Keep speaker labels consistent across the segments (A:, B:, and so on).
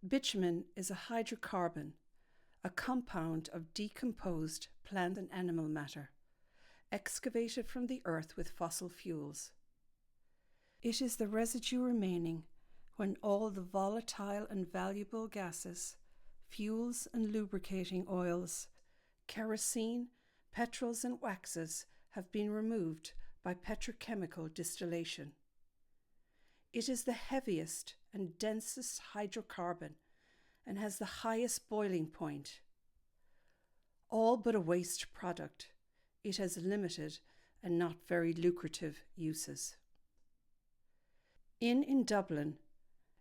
A: Bitumen is a hydrocarbon, a compound of decomposed plant and animal matter, excavated from the earth with fossil fuels. It is the residue remaining when all the volatile and valuable gases, fuels and lubricating oils, kerosene, petrols and waxes have been removed by petrochemical distillation. It is the heaviest and densest hydrocarbon and has the highest boiling point. All but a waste product, it has limited and not very lucrative uses. In Dublin,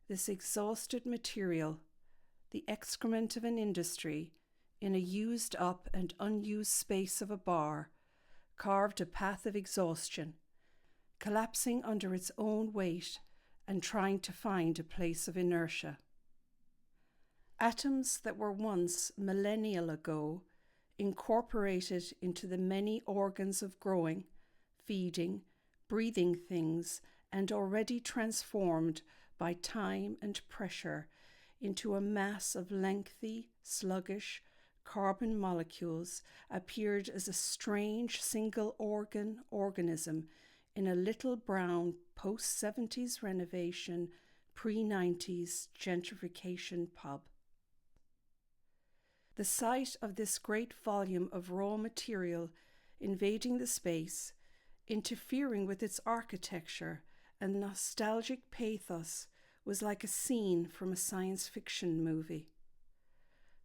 A: this exhausted material, the excrement of an industry, in a used up and unused space of a bar, carved a path of exhaustion, collapsing under its own weight and trying to find a place of inertia. Atoms that were once millennial ago incorporated into the many organs of growing, feeding, breathing things, and already transformed by time and pressure into a mass of lengthy, sluggish carbon molecules, appeared as a strange single organism in a little brown post-70s renovation, pre-90s gentrification pub. The sight of this great volume of raw material invading the space, interfering with its architecture and nostalgic pathos, was like a scene from a science fiction movie.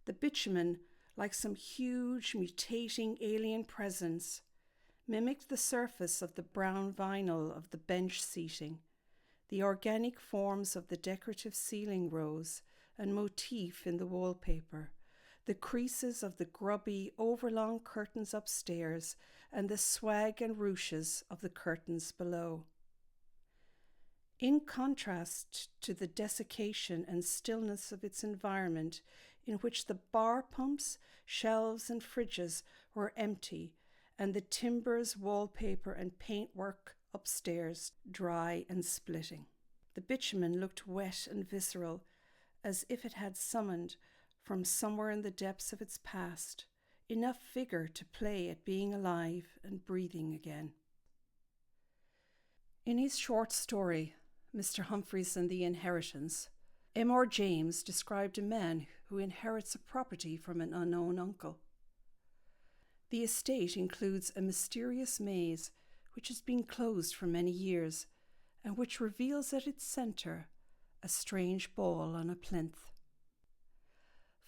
A: The bitumen, like some huge mutating alien presence, mimicked the surface of the brown vinyl of the bench seating, the organic forms of the decorative ceiling rose and motif in the wallpaper, the creases of the grubby, overlong curtains upstairs, and the swag and ruches of the curtains below. In contrast to the desiccation and stillness of its environment, in which the bar pumps, shelves, and fridges were empty, and the timbers, wallpaper, and paintwork upstairs dry and splitting. The bitumen looked wet and visceral, as if it had summoned, from somewhere in the depths of its past, enough vigour to play at being alive and breathing again. In his short story, Mr. Humphreys and the Inheritance, M.R. James described a man who inherits a property from an unknown uncle. The estate includes a mysterious maze which has been closed for many years and which reveals at its centre a strange ball on a plinth.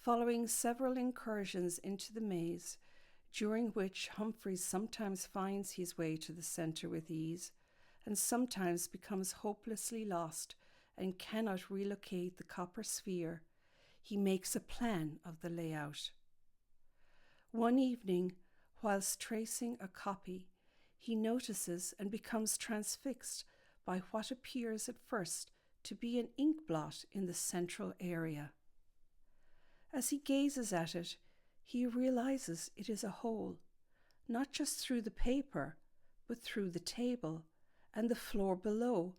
A: Following several incursions into the maze, during which Humphreys sometimes finds his way to the centre with ease and sometimes becomes hopelessly lost and cannot relocate the copper sphere, he makes a plan of the layout. One evening, whilst tracing a copy, he notices and becomes transfixed by what appears at first to be an ink blot in the central area. As he gazes at it, he realizes it is a hole, not just through the paper, but through the table and the floor below,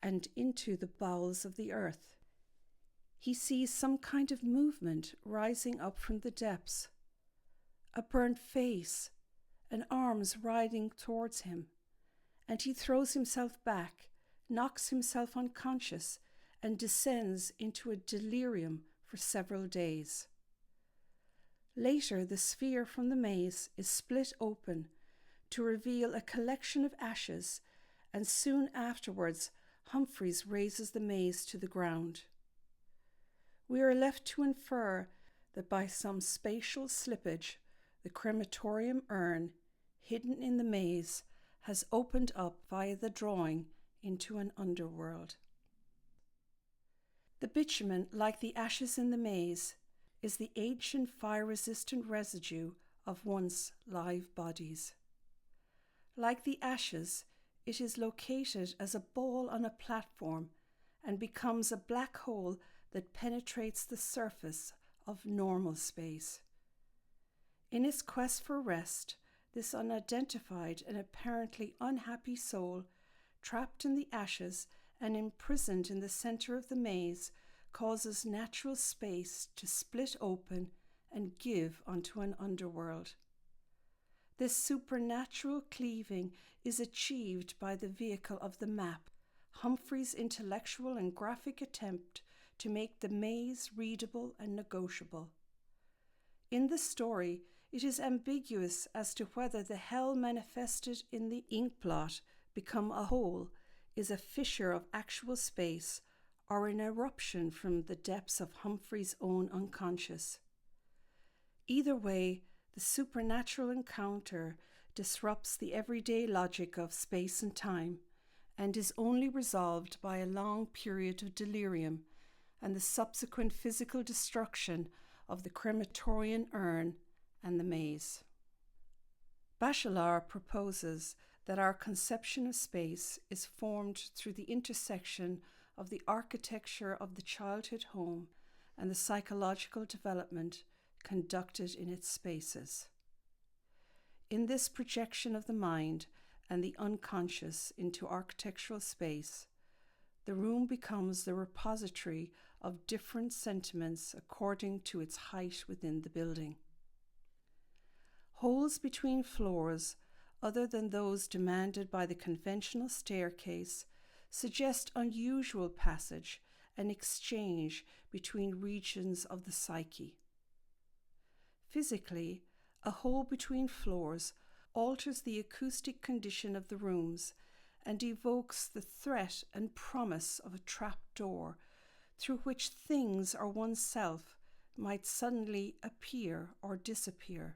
A: and into the bowels of the earth. He sees some kind of movement rising up from the depths, a burnt face, and arms riding towards him, and he throws himself back, knocks himself unconscious, and descends into a delirium for several days. Later, the sphere from the maze is split open to reveal a collection of ashes, and soon afterwards Humphreys raises the maze to the ground. We are left to infer that by some spatial slippage, the crematorium urn, hidden in the maze, has opened up via the drawing into an underworld. The bitumen, like the ashes in the maze, is the ancient fire-resistant residue of once live bodies. Like the ashes, it is located as a ball on a platform and becomes a black hole that penetrates the surface of normal space. In its quest for rest, this unidentified and apparently unhappy soul, trapped in the ashes and imprisoned in the centre of the maze, causes natural space to split open and give unto an underworld. This supernatural cleaving is achieved by the vehicle of the map, Humphrey's intellectual and graphic attempt to make the maze readable and negotiable. In the story, it is ambiguous as to whether the hell manifested in the inkblot become a hole is a fissure of actual space or an eruption from the depths of Humphrey's own unconscious. Either way, the supernatural encounter disrupts the everyday logic of space and time and is only resolved by a long period of delirium and the subsequent physical destruction of the crematorian urn and the maze. Bachelard proposes that our conception of space is formed through the intersection of the architecture of the childhood home and the psychological development conducted in its spaces. In this projection of the mind and the unconscious into architectural space, the room becomes the repository of different sentiments according to its height within the building. Holes between floors, other than those demanded by the conventional staircase, suggest unusual passage and exchange between regions of the psyche. Physically, a hole between floors alters the acoustic condition of the rooms and evokes the threat and promise of a trap door through which things or oneself might suddenly appear or disappear.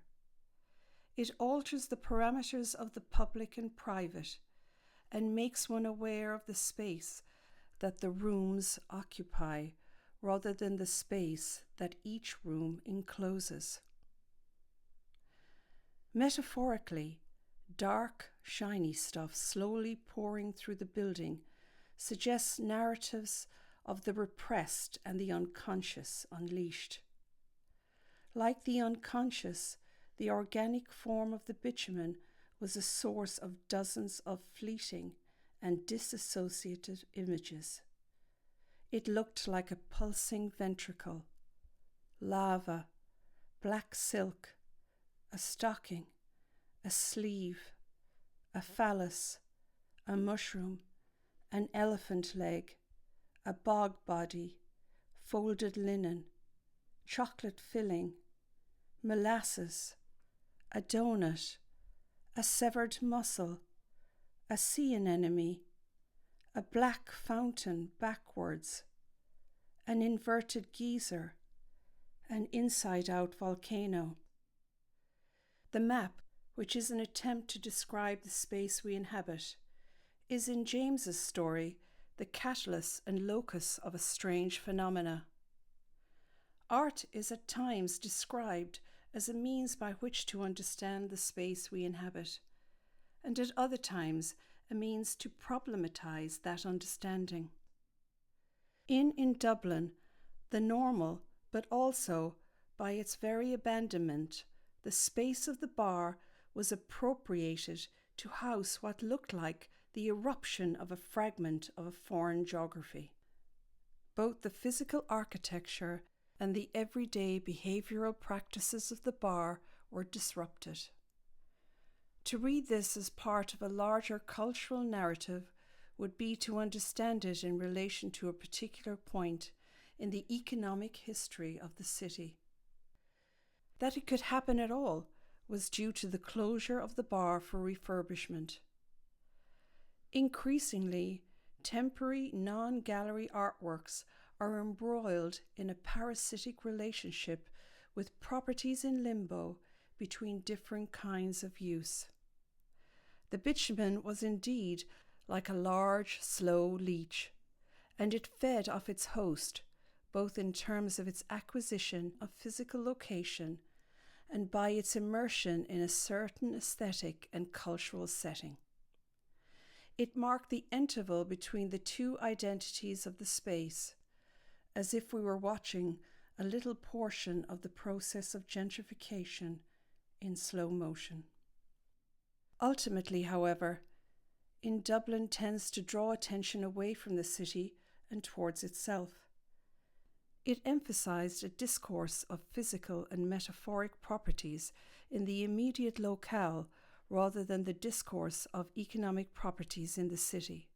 A: It alters the parameters of the public and private and makes one aware of the space that the rooms occupy rather than the space that each room encloses. Metaphorically, dark, shiny stuff slowly pouring through the building suggests narratives of the repressed and the unconscious unleashed. Like the unconscious, the organic form of the bitumen was a source of dozens of fleeting and disassociated images. It looked like a pulsing ventricle, lava, black silk, a stocking, a sleeve, a phallus, a mushroom, an elephant leg, a bog body, folded linen, chocolate filling, molasses, a donut, a severed muscle, a sea anemone, a black fountain backwards, an inverted geyser, an inside-out volcano. The map, which is an attempt to describe the space we inhabit, is in James's story the catalyst and locus of a strange phenomena. Art is at times described as a means by which to understand the space we inhabit, and at other times a means to problematize that understanding. In Dublin, the normal, but also, by its very abandonment, the space of the bar was appropriated to house what looked like the eruption of a fragment of a foreign geography. Both the physical architecture and the everyday behavioral practices of the bar were disrupted. To read this as part of a larger cultural narrative would be to understand it in relation to a particular point in the economic history of the city. That it could happen at all was due to the closure of the bar for refurbishment. Increasingly, temporary non-gallery artworks are embroiled in a parasitic relationship with properties in limbo between different kinds of use. The bitumen was indeed like a large, slow leech, and it fed off its host, both in terms of its acquisition of physical location and by its immersion in a certain aesthetic and cultural setting. It marked the interval between the two identities of the space, as if we were watching a little portion of the process of gentrification in slow motion. Ultimately, however, in Dublin tends to draw attention away from the city and towards itself. It emphasized a discourse of physical and metaphoric properties in the immediate locale rather than the discourse of economic properties in the city.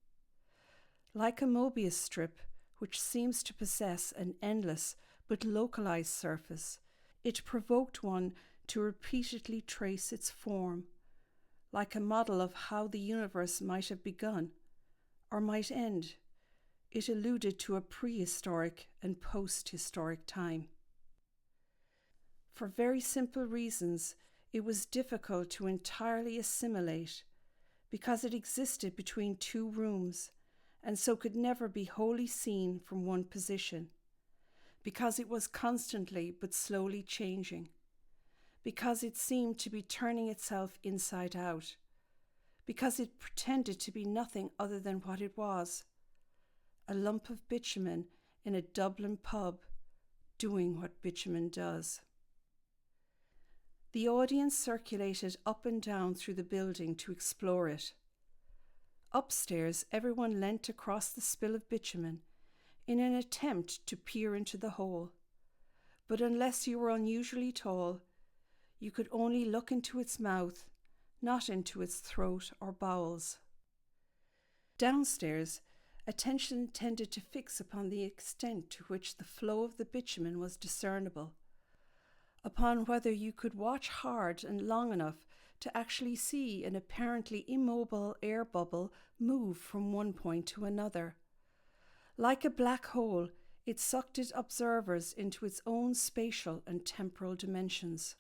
A: Like a Mobius strip, which seems to possess an endless but localized surface, it provoked one to repeatedly trace its form, like a model of how the universe might have begun or might end. It alluded to a prehistoric and post-historic time. For very simple reasons, it was difficult to entirely assimilate, because it existed between two rooms and so could never be wholly seen from one position, because it was constantly but slowly changing, because it seemed to be turning itself inside out, because it pretended to be nothing other than what it was, a lump of bitumen in a Dublin pub, doing what bitumen does. The audience circulated up and down through the building to explore it. Upstairs, everyone leant across the spill of bitumen in an attempt to peer into the hole, but unless you were unusually tall, you could only look into its mouth, not into its throat or bowels. Downstairs, attention tended to fix upon the extent to which the flow of the bitumen was discernible, upon whether you could watch hard and long enough to actually see an apparently immobile air bubble move from one point to another. Like a black hole, it sucked its observers into its own spatial and temporal dimensions.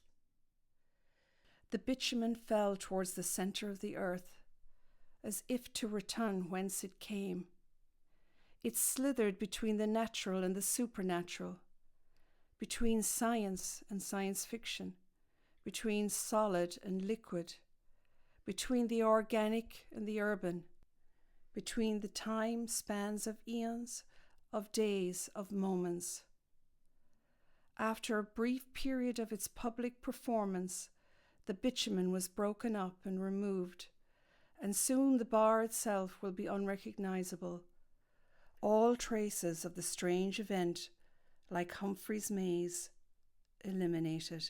A: The bitumen fell towards the centre of the earth, as if to return whence it came. It slithered between the natural and the supernatural, between science and science fiction, between solid and liquid, between the organic and the urban, between the time spans of eons, of days, of moments. After a brief period of its public performance, the bitumen was broken up and removed, and soon the bar itself will be unrecognizable. All traces of the strange event, like Humphrey's maze, eliminated.